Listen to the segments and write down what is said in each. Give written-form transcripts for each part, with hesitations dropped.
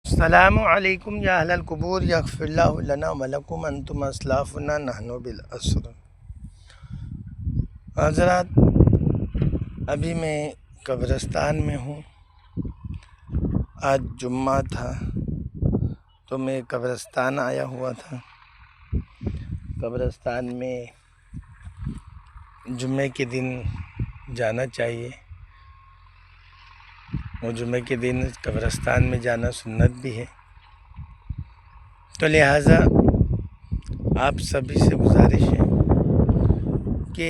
السلام علیکم یا اہل القبور یغفر اللہ لنا ولکم انتم اسلافنا نحن بالاسر۔ حضرات، ابھی میں قبرستان میں ہوں۔ آج جمعہ تھا تو میں قبرستان آیا ہوا تھا۔ قبرستان میں جمعے کے دن جانا چاہیے، اور جمعے کے دن قبرستان میں جانا سنت بھی ہے۔ تو لہٰذا آپ سبھی سے گزارش ہے کہ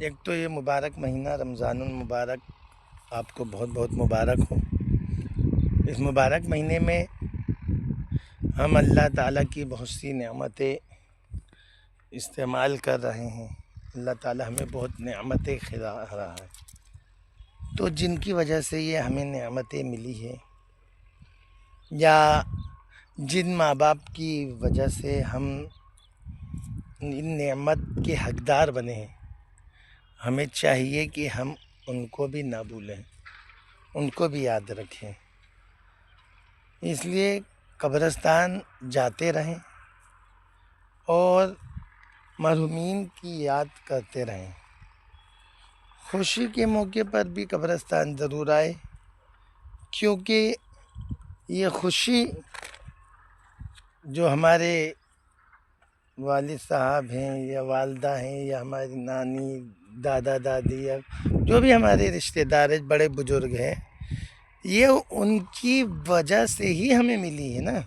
ایک تو یہ مبارک مہینہ رمضان المبارک آپ کو بہت بہت مبارک ہو۔ اس مبارک مہینے میں ہم اللہ تعالیٰ کی بہت سی نعمتیں استعمال کر رہے ہیں۔ اللہ تعالیٰ ہمیں بہت نعمتیں کھلا رہا ہے، تو جن کی وجہ سے یہ ہمیں نعمتیں ملی ہے، یا جن ماں باپ کی وجہ سے ہم ان نعمت کے حقدار بنے ہیں، ہمیں چاہیے کہ ہم ان کو بھی نہ بھولیں، ان کو بھی یاد رکھیں۔ اس لیے قبرستان جاتے رہیں اور مرحومین کی یاد کرتے رہیں۔ خوشی کے موقع پر بھی قبرستان ضرور آئے، کیونکہ یہ خوشی جو ہمارے والد صاحب ہیں یا والدہ ہیں یا ہماری نانی دادا دادی یا جو بھی ہمارے رشتہ دار بڑے بزرگ ہیں، یہ ان کی وجہ سے ہی ہمیں ملی ہے نا۔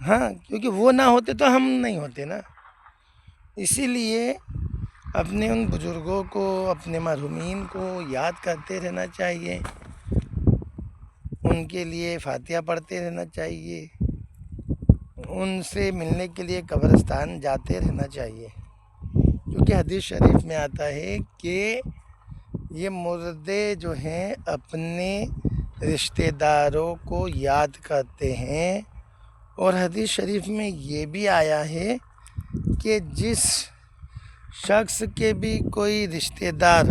ہاں، کیونکہ وہ نہ ہوتے تو ہم نہیں ہوتے نا۔ اسی لیے اپنے ان بزرگوں کو، اپنے مرحومین کو یاد کرتے رہنا چاہیے، ان کے لیے فاتحہ پڑھتے رہنا چاہیے، ان سے ملنے کے لیے قبرستان جاتے رہنا چاہیے، کیونکہ حدیث شریف میں آتا ہے کہ یہ مردے جو ہیں اپنے رشتہ داروں کو یاد کرتے ہیں، اور حدیث شریف میں یہ بھی آیا ہے کہ جس شخص کے بھی کوئی رشتہ دار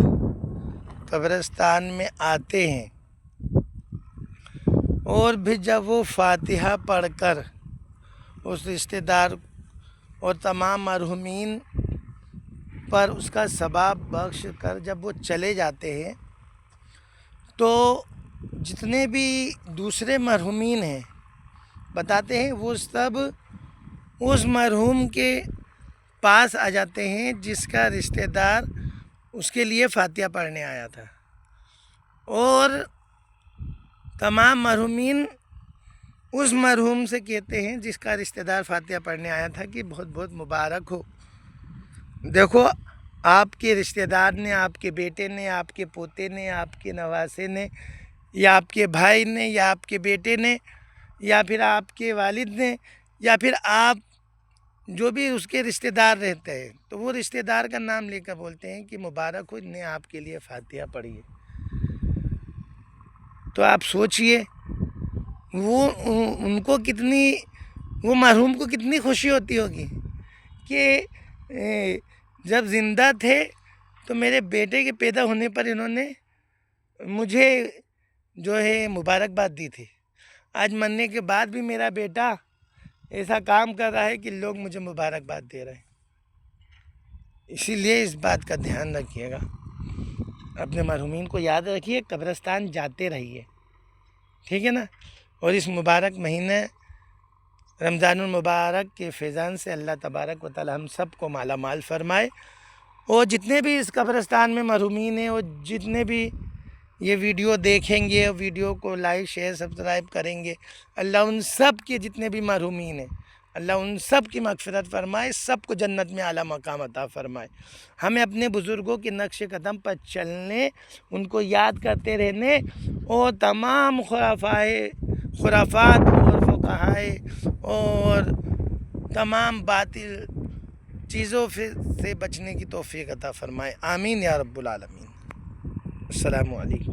قبرستان میں آتے ہیں اور بھی جب وہ فاتحہ پڑھ کر اس رشتہ دار اور تمام مرحومین پر اس کا ثواب بخش کر جب وہ چلے جاتے ہیں، تو جتنے بھی دوسرے مرحومین ہیں بتاتے ہیں وہ سب اس مرحوم کے پاس آ جاتے ہیں جس کا رشتہ دار اس کے لیے فاتحہ پڑھنے آیا تھا، اور تمام مرحومین اس مرحوم سے کہتے ہیں جس کا رشتہ دار فاتحہ پڑھنے آیا تھا کہ بہت بہت مبارک ہو۔ دیکھو، آپ کے رشتہ دار نے، آپ کے بیٹے نے، آپ کے پوتے نے، آپ کے نواسے نے، یا آپ کے بھائی نے، یا آپ کے بیٹے نے، یا پھر آپ کے والد نے، یا پھر آپ جو بھی اس کے رشتہ دار رہتے ہیں، تو وہ رشتہ دار کا نام لے کر بولتے ہیں کہ مبارک ہو، نے آپ کے لیے فاتحہ پڑھی ہے۔ تو آپ سوچئے وہ ان کو کتنی، وہ مرحوم کو کتنی خوشی ہوتی ہوگی کہ جب زندہ تھے تو میرے بیٹے کے پیدا ہونے پر انہوں نے مجھے جو ہے مبارکباد دی تھی، آج مرنے کے بعد بھی میرا بیٹا ایسا کام کر رہا ہے کہ لوگ مجھے مبارکباد دے رہے ہیں۔ اسی لیے اس بات کا دھیان رکھیے گا، اپنے مرحومین کو یاد رکھیے، قبرستان جاتے رہیے، ٹھیک ہے نا۔ اور اس مبارک مہینے رمضان المبارک کے فیضان سے اللہ تبارک و تعالی ہم سب کو مالا مال فرمائے، اور جتنے بھی اس قبرستان میں مرحومین ہیں اور جتنے بھی یہ ویڈیو دیکھیں گے، ویڈیو کو لائک شیئر سبسکرائب کریں گے، اللہ ان سب کے جتنے بھی مرحومین ہیں، اللہ ان سب کی مغفرت فرمائے، سب کو جنت میں اعلیٰ مقام عطا فرمائے۔ ہمیں اپنے بزرگوں کے نقش قدم پر چلنے، ان کو یاد کرتے رہنے، اور تمام خرافات اور فقہائے اور تمام باطل چیزوں سے بچنے کی توفیق عطا فرمائے۔ آمین یا رب العالمین۔ السلام علیکم۔